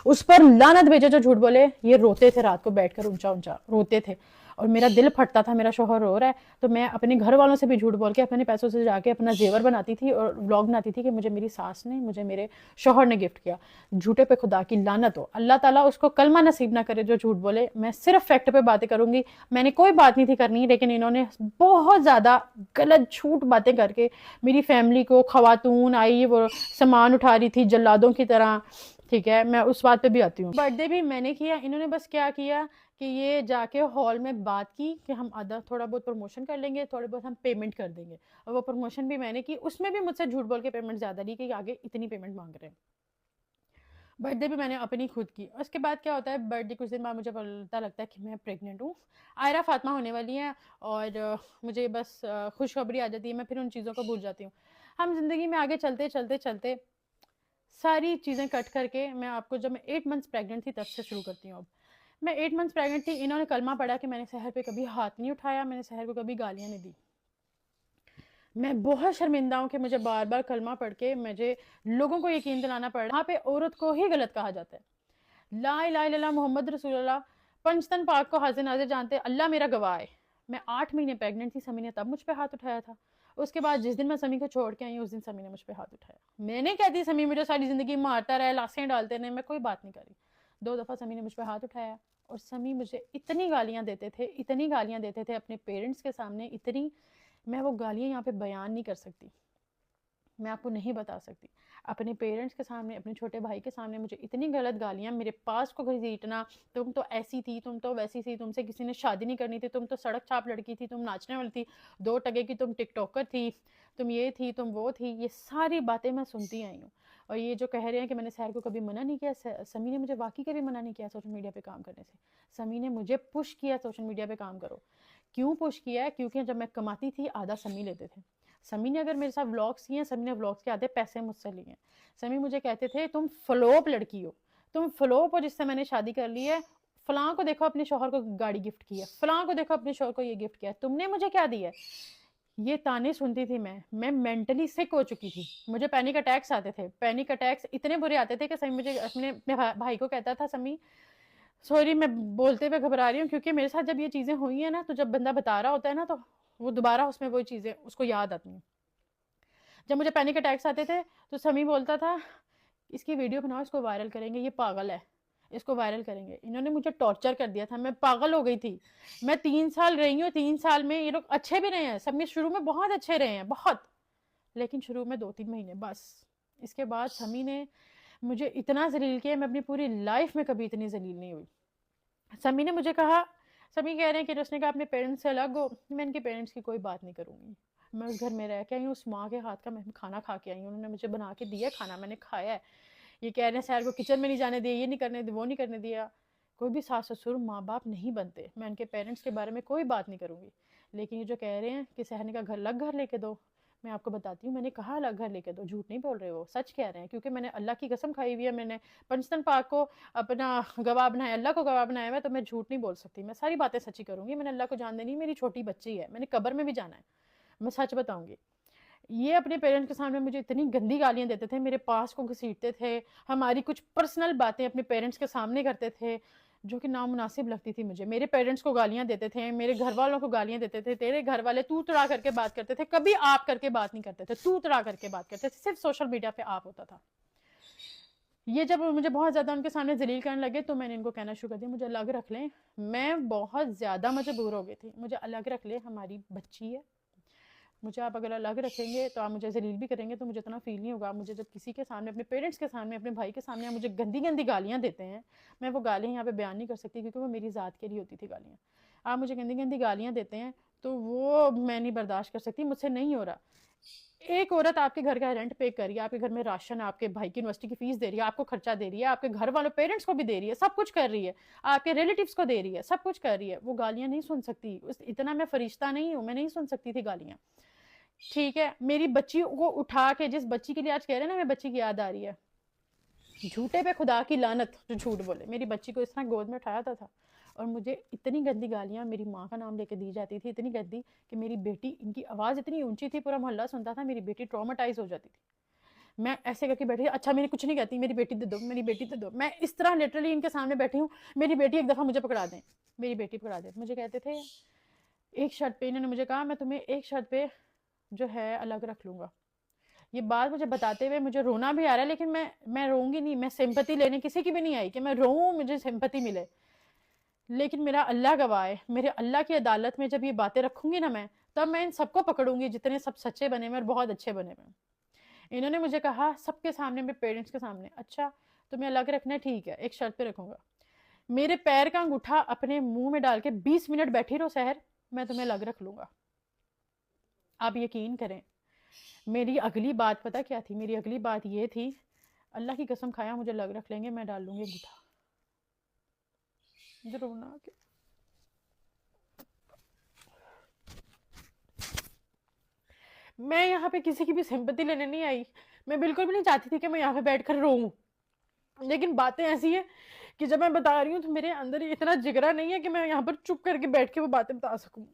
उस पर लानत भेजे जो झूठ बोले। ये रोते थे रात को बैठकर ऊंचा ऊंचा रोते थे और मेरा दिल फटता था, मेरा शौहर रो रहा है तो मैं अपने घर वालों से भी झूठ बोल के अपने पैसों से जाके अपना जेवर बनाती थी और व्लॉग बनाती थी कि मुझे मेरी सास ने, मुझे मेरे शौहर ने गिफ्ट किया। झूठे पे खुदा की लानत हो, अल्लाह ताला उसको कलमा नसीब ना करे जो झूठ बोले। मैं सिर्फ फैक्ट पे बातें करूंगी, मैंने कोई बात नहीं थी करनी, लेकिन इन्होंने बहुत ज्यादा गलत झूठ बातें करके मेरी फैमिली को, खवातून आई वो सामान उठा रही थी जल्लादों की तरह। ठीक है, मैं उस बात पे भी आती हूँ। बर्थडे भी मैंने किया, इन्होंने बस क्या किया कि ये जाके हॉल में बात की कि हम आधा थोड़ा बहुत प्रमोशन कर लेंगे, थोड़े बहुत हम पेमेंट कर देंगे, और वो प्रमोशन भी मैंने की, उसमें भी मुझसे झूठ बोल के पेमेंट ज़्यादा ली कि आगे इतनी पेमेंट मांग रहे हैं। बर्थडे भी मैंने अपनी खुद की। उसके बाद क्या होता है, बर्थडे कुछ दिन बाद मुझे पता लगता है कि मैं प्रेग्नेंट हूँ, आयरा फातिमा होने वाली है, और मुझे बस खुशखबरी आ जाती है, मैं फिर उन चीज़ों को भूल जाती हूँ। हम जिंदगी में आगे चलते चलते चलते सारी चीज़ें कट करके मैं आपको, जब मैं 8 मंथ्स प्रेग्नेंट थी तब से शुरू करती हूँ। अब मैं 8 मंथ्स प्रेग्नेंट थी, इन्होंने कलमा पढ़ा कि मैंने सहर पे कभी हाथ नहीं उठाया, मैंने सहर को कभी गालियाँ नहीं दी। मैं बहुत शर्मिंदा हूँ कि मुझे बार बार कलमा पढ़ के मुझे लोगों को यकीन दिलाना पड़ रहा है। वहाँ पे औरत को ही गलत कहा जाता है। ला इलाहा इल्लल्लाह मोहम्मद रसूलुल्लाह, पंचतन पाक को हाजिर नाजिर जानते, अल्लाह मेरा गवाह है। मैं 8 महीने प्रेग्नेंट थी, समी ने तब मुझ पर हाथ उठाया था। उसके बाद जिस दिन मैं समी को छोड़ के आई उस दिन समी ने मुझ पर हाथ उठाया। मैं नहीं कहती समी मुझे सारी जिंदगी मारता रहे, लाशें डालते रहे, मैं कोई बात नहीं करी। 2 दफ़ा समी ने मुझ पर हाथ उठाया, और समी मुझे इतनी गालियां देते थे, इतनी गालियां देते थे अपने पेरेंट्स के सामने, इतनी, मैं वो गालियां यहाँ पे बयान नहीं कर सकती, मैं आपको नहीं बता सकती। अपने पेरेंट्स के सामने, अपने छोटे भाई के सामने मुझे इतनी गलत गालियां, मेरे पास को घसीटना, तुम तो ऐसी थी, तुम तो वैसी थी, तुमसे किसी ने शादी नहीं करनी थी, तुम तो सड़क छाप लड़की थी, तुम नाचने वाली थी, 2 टके की तुम टिकटॉकर थी, तुम ये थी, तुम वो थी। ये सारी बातें मैं सुनती आई हूँ। और ये जो कह रहे हैं कि मैंने सैर को कभी मना नहीं किया, समी ने मुझे वाकई कभी मना नहीं किया सोशल मीडिया पे काम करने से। समी ने मुझे पुश किया सोशल मीडिया पे काम करो। क्यों पुश किया है? क्योंकि जब मैं कमाती थी आधा समी लेते थे। समी ने अगर मेरे साथ व्लॉग्स किए हैं, समी ने व्लॉग्स के आधे पैसे मुझसे लिए हैं। समी मुझे कहते थे तुम फ्लोप लड़की हो, तुम फ्लोप हो जिससे मैंने शादी कर ली है। फलां को देखो अपने शौहर को गाड़ी गिफ्ट की है, फलां को देखो अपने शौहर को ये गिफ्ट किया है, तुमने मुझे क्या दिया है? ये ताने सुनती थी मैं मेंटली सिक हो चुकी थी। मुझे पैनिक अटैक्स आते थे, पैनिक अटैक्स इतने बुरे आते थे कि समी मुझे अपने भाई को कहता था, समी सॉरी मैं बोलते हुए घबरा रही हूँ, क्योंकि मेरे साथ जब ये चीज़ें हुई हैं ना, तो जब बंदा बता रहा होता है ना, तो वो दोबारा उसमें वो चीज़ें उसको याद आती हैं। जब मुझे पैनिक अटैक्स आते थे तो समी बोलता था इसकी वीडियो बनाओ, इसको वायरल करेंगे, ये पागल है, इसको वायरल करेंगे। इन्होंने मुझे टॉर्चर कर दिया था, मैं पागल हो गई थी। मैं 3 साल रही हूँ, 3 साल में ये लोग अच्छे भी रहे हैं, सब में शुरू में बहुत अच्छे रहे हैं, बहुत, लेकिन शुरू में 2-3 महीने बस। इसके बाद समी ने मुझे इतना जलील किया, मैं अपनी पूरी लाइफ में कभी इतनी जलील नहीं हुई। समी ने मुझे कहा, समी कह रहे हैं कि उसने कहा अपने पेरेंट्स से अलग हो, मैं इनके पेरेंट्स की कोई बात नहीं करूँगी। मैं उस घर में रह के आई हूँ, उस माँ के हाथ का मैं खाना खा के आई हूँ, उन्होंने मुझे बना के दिया खाना, मैंने खाया है। ये कह रहे हैं सैर को किचन में नहीं जाने दिया, ये नहीं करने दिया, वो नहीं करने दिया। कोई भी सास ससुर माँ बाप नहीं बनते, मैं उनके पेरेंट्स के बारे में कोई बात नहीं करूँगी। लेकिन ये जो कह रहे हैं कि सहने का घर अलग घर लेके दो, मैं आपको बताती हूँ मैंने कहा अलग घर लेके दो, झूठ नहीं बोल रहे, वो सच कह रहे हैं, क्योंकि मैंने अल्लाह की कसम खाई हुई है, मैंने पंचतन पाक को अपना गवाह बनाया, अल्लाह को गवाह बनाया हुआ है, तो मैं झूठ नहीं बोल सकती, मैं सारी बातें सच्ची करूँगी। मैंने अल्लाह को जान देनी, मेरी छोटी बच्ची है, मैंने कब्र में भी जाना है, मैं सच बताऊँगी। ये अपने पेरेंट्स के सामने मुझे इतनी गंदी गालियां देते थे, मेरे पास को घसीटते थे, हमारी कुछ पर्सनल बातें अपने पेरेंट्स के सामने करते थे जो कि नामुनासिब लगती थी मुझे। मेरे पेरेंट्स को गालियां देते थे, मेरे घर वालों को गालियां देते थे, तेरे घर वाले तू तड़ा करके बात करते थे, कभी आप करके बात नहीं करते थे, तू तड़ा करके बात करते थे, सिर्फ सोशल मीडिया पे आप होता था। ये जब मुझे बहुत ज़्यादा उनके सामने जलील करने लगे तो मैंने इनको कहना शुरू कर दिया मुझे अलग रख लें। मैं बहुत ज़्यादा मजबूर हो गई थी, मुझे अलग रख ले, हमारी बच्ची है, मुझे आप अगर अलग रखेंगे तो आप मुझे जलील भी करेंगे तो मुझे इतना फील नहीं होगा। मुझे जब किसी के सामने, अपने पेरेंट्स के सामने, अपने भाई के सामने मुझे गंदी गंदी गालियाँ देते हैं, मैं वो गालियाँ यहाँ पे बयान नहीं कर सकती क्योंकि वो मेरी ज़ात के लिए होती थी गालियाँ। आप मुझे गंदी गंदी गालियाँ देते हैं तो वो मैं नहीं बर्दाश्त कर सकती, मुझसे नहीं हो रहा। एक औरत आपके घर का रेंट पे कर रही है, आपके घर में राशन, आपके भाई की यूनिवर्सिटी की फीस दे रही है, आपको खर्चा दे रही है, आपके घर वालों पेरेंट्स को भी दे रही है, सब कुछ कर रही है, आपके रिलेटिव्स को दे रही है, सब कुछ कर रही है, वो गालियां नहीं सुन सकती। इतना मैं फरिश्ता नहीं हूँ, मैं नहीं सुन सकती थी गालियां। ठीक है, मेरी बच्ची को उठा के, जिस बच्ची के लिए आज कह रहे हैं ना मैं बच्ची की याद आ रही है, झूठे पे खुदा की लानत जो झूठ बोले, मेरी बच्ची को इस तरह गोद में उठाया था और मुझे इतनी गंदी गालियां मेरी माँ का नाम लेके दी जाती थी, इतनी गंदी कि मेरी बेटी, इनकी आवाज़ इतनी ऊंची थी पूरा मोहल्ला सुनता था, मेरी बेटी ट्रॉमेटाइज हो जाती थी। मैं ऐसे करके बैठी, अच्छा मेरी कुछ नहीं कहती, मेरी बेटी दे दो, मेरी बेटी दे दो। मैं इस तरह लिटरली इनके सामने बैठी हूँ, मेरी बेटी एक दफ़ा मुझे पकड़ा दें, मेरी बेटी पकड़ा दे। मुझे कहते थे एक शर्त पे, इन्होंने मुझे कहा मैं तुम्हें एक शर्त पे जो है अलग रख लूँगा। ये बात मुझे बताते हुए मुझे रोना भी आ रहा है, लेकिन मैं रोऊंगी नहीं, मैं सिंपैथी लेने किसी की भी नहीं आई कि मैं रोऊं मुझे सिंपैथी मिले। लेकिन मेरा अल्लाह गवाह है, मेरे अल्लाह की अदालत में जब ये बातें रखूंगी ना मैं, तब मैं इन सबको पकड़ूंगी जितने सब सच्चे बने में और बहुत अच्छे बने में। इन्होंने मुझे कहा सबके सामने, मेरे पेरेंट्स के सामने, अच्छा तुम्हें अलग रखना है, ठीक है, एक शर्त पे रखूंगा, मेरे पैर का अंगूठा अपने मुंह में डाल के 20 मिनट बैठी रहो सहर, मैं तुम्हें अलग रख लूंगा। आप यकीन करें, मेरी अगली बात पता क्या थी? मेरी अगली बात ये थी, अल्लाह की कसम खाया मुझे अलग रख लेंगे, मैं डाल लूंगी अंगूठा। मुझे रोना आ गया। मैं यहाँ पे किसी की भी सिंपैथी लेने नहीं आई, मैं बिल्कुल भी नहीं चाहती थी कि मैं यहाँ पे बैठकर रोऊं, लेकिन बातें ऐसी हैं कि जब मैं बता रही हूँ तो मेरे अंदर इतना जिगरा नहीं है कि मैं यहाँ पर चुप करके बैठ के वो बातें बता सकूं।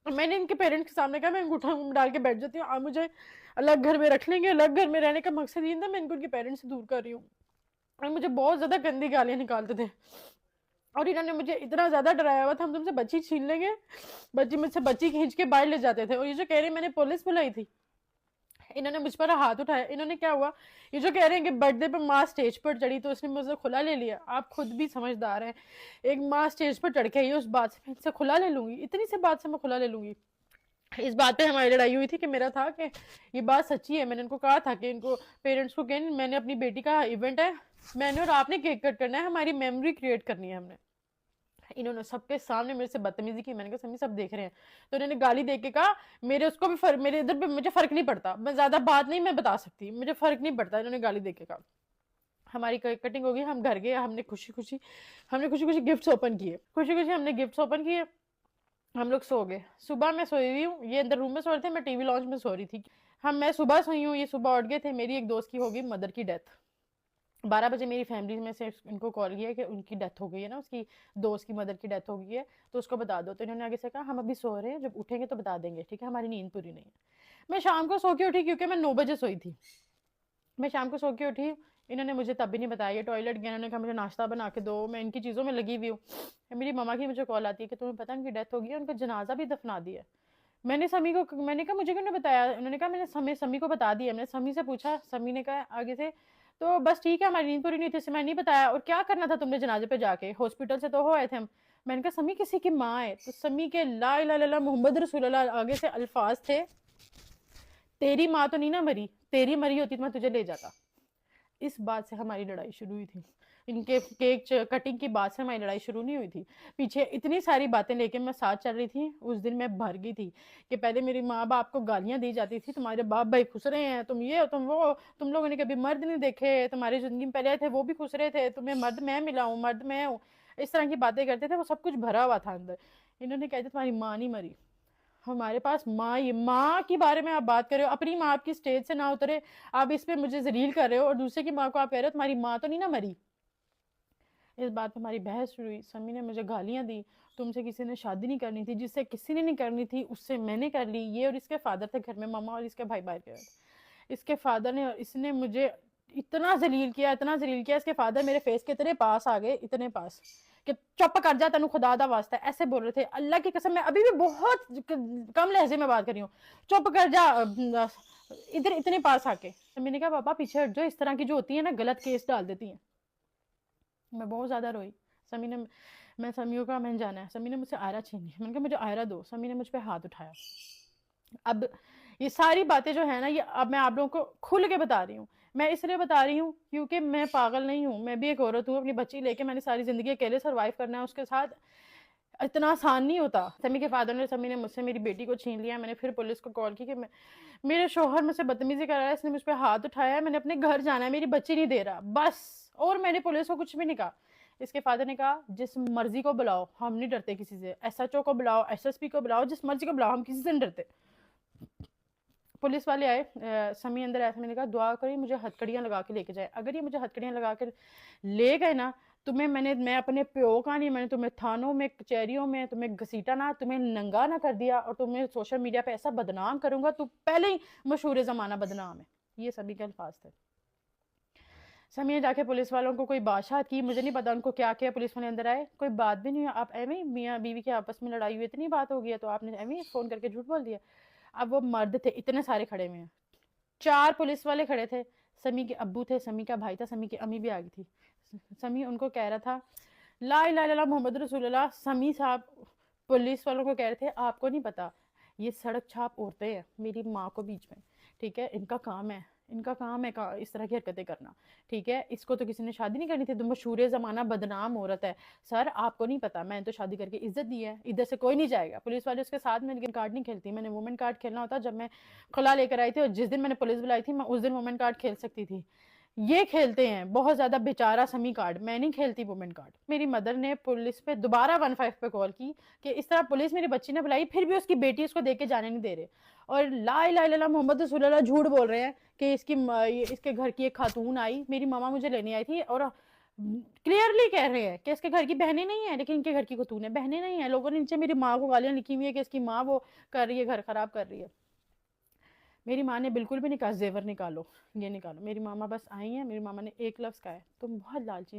मैंने इनके पेरेंट्स के सामने कहा मैं अंगूठा मुंह में डाल के बैठ जाती हूँ, आप मुझे अलग घर में रख लेंगे। अलग घर में रहने का मकसद ये था, मैं इनको उनके पेरेंट्स से दूर कर रही हूँ। और मुझे बहुत ज्यादा गंदी गालियां निकालते थे, और इन्होंने मुझे इतना ज्यादा डराया हुआ था, हम तुमसे बच्ची छीन लेंगे, बच्ची मुझसे बच्ची खींच के बाहर ले जाते थे। और ये जो कह रहे मैंने पुलिस बुलाई थी, इन्होंने मुझ पर हाथ उठाया। इन्होंने क्या हुआ, ये जो कह रहे हैं कि बर्थडे पर माँ स्टेज पर चढ़ी तो उसने मुझसे खुला ले लिया, आप खुद भी समझदार हैं, एक माँ स्टेज पर चढ़ के आई, उस बात से मैं इनसे खुला ले लूंगी, इतनी सी बात से मैं खुला ले लूंगी। इस बात पे हमारी लड़ाई हुई थी कि मेरा था कि ये बात सच्ची है, मैंने इनको कहा था कि इनको पेरेंट्स को कि मैंने अपनी बेटी का इवेंट है, मैंने और आपने केक कट करना है, हमारी मेमोरी क्रिएट करनी है हमने। इन्होंने सबके सामने मेरे से बदतमीजी की। मैंने कहा समी सब देख रहे हैं, तो इन्होंने गाली दे के कहा मेरे उसको भी फर्क, मेरे इधर पे मुझे फर्क नहीं पड़ता, मैं ज्यादा बात नहीं मैं बता सकती, मुझे फर्क नहीं पड़ता, इन्होंने गाली दे के कहा। हमारी कटिंग हो गई, हम घर गए, हमने खुशी खुशी गिफ्ट्स ओपन किए, खुशी खुशी हमने गिफ्ट्स ओपन किए, हम लोग सो गए। सुबह मैं सोई हुई हूँ, ये अंदर रूम में सो रहे थे, मैं टीवी लॉन्च में सो रही थी। मैं सुबह सोई हूँ, ये सुबह उठ गए थे। मेरी एक दोस्त की होगी मदर की डेथ, 12 बजे मेरी फैमिली में से इनको कॉल किया कि उनकी डेथ हो गई है ना, उसकी दोस्त की मदर की डेथ हो गई है, तो उसको बता दो। तो इन्होंने आगे से कहा हम अभी सो रहे हैं, जब उठेंगे तो बता देंगे, ठीक है, हमारी नींद पूरी नहीं है। मैं शाम को सो के उठी, क्योंकि मैं 9 बजे सोई थी, मैं शाम को सो के उठी। इन्होंने मुझे तब भी नहीं बताया, ये टॉयलेट गया, इन्होंने कहा मुझे नाश्ता बना के दो, मैं इनकी चीज़ों में लगी हुई हूँ। मेरी मम्मा की मुझे कॉल आती है कि तुम्हें पता है उनकी डेथ हो गई है, उनका जनाजा भी दफना दिया। मैंने कहा मुझे क्यों नहीं बताया? उन्होंने कहा मैंने समी को बता दिया। मैंने समी से पूछा, समी ने कहा आगे से तो बस ठीक है, हमारी नींद पूरी नहीं थी, इससे मैंने नहीं बताया। और क्या करना था तुमने जनाजे पे जाके, हॉस्पिटल से तो हो आए थे हम। मैंने कहा समी किसी की माँ है, तो समी के ला इलाहा इल्लल्लाह मोहम्मद रसूलुल्लाह आगे से अल्फाज थे, तेरी माँ तो नहीं ना मरी, तेरी मरी होती तो मैं तुझे ले जाता। इस बात से हमारी लड़ाई शुरू हुई थी, इनके केक कटिंग की बात से हमारी लड़ाई शुरू नहीं हुई थी। पीछे इतनी सारी बातें लेके मैं साथ चल रही थी। उस दिन मैं भर गई थी कि पहले मेरी माँ बाप को गालियां दी जाती थी, तुम्हारे बाप भाई खुश रहे हैं, तुम ये तुम वो, तुम लोगों ने कभी मर्द नहीं देखे, तुम्हारी जिंदगी में पहले थे वो भी खुश रहे थे, तुम्हें मर्द मैं मिला हूँ, मर्द मैं हूँ, इस तरह की बातें करते थे। वो सब कुछ भरा हुआ था अंदर। इन्होंने कहते तुम्हारी माँ नहीं मरी, हमारे पास माँ, ये माँ के बारे में आप बात कर रहे हो, अपनी माँ आपकी स्टेज से ना उतरे, आप इस पे मुझे जलील कर रहे हो, और दूसरे की माँ को आप कह रहे हो तुम्हारी माँ तो नहीं ना मरी। इस बात पे हमारी बहस शुरू हुई। समी ने मुझे गालियां दी, तुमसे किसी ने शादी नहीं करनी थी, जिससे किसी ने नहीं करनी थी उससे मैंने कर ली। ये और इसके फादर थे घर में, मामा और इसके भाई बाहर गए। इसके फादर ने, इसने मुझे इतना जलील किया, इतना जलील किया। इसके फादर मेरे फेस के इतने पास आ गए, इतने पास कि चुप कर जा, तेन खुदा दा वास्ता, ऐसे बोल रहे थे। अल्लाह की कसम, मैं अभी भी बहुत कम लहजे में बात कर रही हूँ, चुप कर जा, इधर इतने पास आके। तो मैंने कहा पापा पीछे हट, जो इस तरह की जो होती है ना गलत केस डाल देती हैं। मैं बहुत ज्यादा रोई। समी ने, मैं समियों का मैंने जाना है, समी ने मुझसे आयरा छीन ली। मैंने कहा मुझे आयरा दो। समी ने मुझ पर हाथ उठाया। अब ये सारी बातें जो है ना, ये अब मैं आप लोगों को खुल के बता रही हूँ। मैं इसलिए बता रही हूँ क्योंकि मैं पागल नहीं हूँ, मैं भी एक औरत हूँ, अपनी बच्ची लेके मैंने सारी जिंदगी अकेले सर्वाइव करना है उसके साथ, इतना आसान नहीं होता। समी के फादर ने, समी ने मुझसे मेरी बेटी को छीन लिया। मैंने फिर पुलिस को कॉल की कि मेरे शोहर मुझसे बदतमीजी कर रहा है, इसने मुझ पर हाथ उठाया है, मैंने अपने घर जाना है, मेरी बच्ची नहीं दे रहा, बस। और मैंने पुलिस को कुछ भी नहीं कहा। इसके फादर ने कहा जिस मर्जी को बुलाओ, हम नहीं डरते किसी से, SHO को बुलाओ, SSP को बुलाओ, जिस मर्जी को बुलाओ, हम किसी से नहीं डरते। पुलिस वाले आए, समी अंदर आया। मैंने कहा दुआ करी मुझे हथकड़ियां लगा के लेके जाए, अगर ये मुझे हथकड़ियां लगा के ले गए ना, तुम्हें मैं अपने प्यो का नहीं, मैंने तुम्हें थानों में कचहरियों में तुम्हें घसीटा ना, तुम्हें नंगा ना कर दिया, और तुम्हें सोशल मीडिया पे ऐसा बदनाम करूंगा, तू पहले ही मशहूर जमाना बदनाम है। ये सभी के अल्फाज थे। समी ने जाके पुलिस वालों को कोई बादशाहत की, मुझे नहीं पता उनको क्या किया, पुलिस वाले अंदर आए, कोई बात भी नहीं हुई, आप एवं मियाँ बीवी के आपस में लड़ाई हुई, इतनी बात हो गई है तो आपने एवं फ़ोन करके झूठ बोल दिया। अब वो मर्द थे, इतने सारे खड़े हुए हैं, 4 पुलिस वाले खड़े थे, समी के अब्बू थे, समी का भाई था, समी की अम्मी भी आ गई थी। समी उनको कह रहा था ला इलाहा इल्लल्लाह मोहम्मद रसूलुल्लाह। समी साहब पुलिस वालों को कह रहे थे आपको नहीं पता ये सड़क छाप औरतें हैं, मेरी माँ को बीच में, ठीक है, इनका काम है, इनका काम है इस तरह की हरकतें करना, ठीक है, इसको तो किसी ने शादी नहीं करनी थी, तो मशहूर ज़माना बदनाम औरत है। सर आपको नहीं पता, मैंने तो शादी करके इज्जत दी है, इधर से कोई नहीं जाएगा। पुलिस वाले उसके साथ में, लेकिन कार्ड नहीं खेलती, मैंने वुमेन कार्ड खेलना होता जब मैं खुला लेकर आई थी, और जिस दिन मैंने पुलिस बुलाई थी मैं उस दिन वुमेन कार्ड खेल सकती थी। ये खेलते हैं बहुत ज्यादा बेचारा समी कार्ड, मैं नहीं खेलती वुमेन कार्ड। मेरी मदर ने पुलिस पे दोबारा 15 पे कॉल की कि इस तरह पुलिस मेरी बच्ची ने बुलाई, फिर भी उसकी बेटी उसको देके जाने नहीं दे रहे, और ला इलाहा इल्लल्लाह मोहम्मद रसूलुल्लाह झूठ बोल रहे हैं कि इसके घर की एक खातून आई, मेरी मामा मुझे लेने आई थी, और क्लियरली कह रहे हैं कि इसके घर की बहनें नहीं है, लेकिन इनके घर की खातून है, बहनें नहीं है। लोगों ने नीचे मेरी माँ को गालियां लिखी हुई है कि इसकी माँ वो कर रही है, घर खराब कर रही है। मेरी माँ ने बिल्कुल भी नहीं कहा जेवर निकालो, ये निकालो, मेरी मामा बस आई हैं, मेरी मामा ने एक लफ्ज़ कहा है तुम बहुत लालची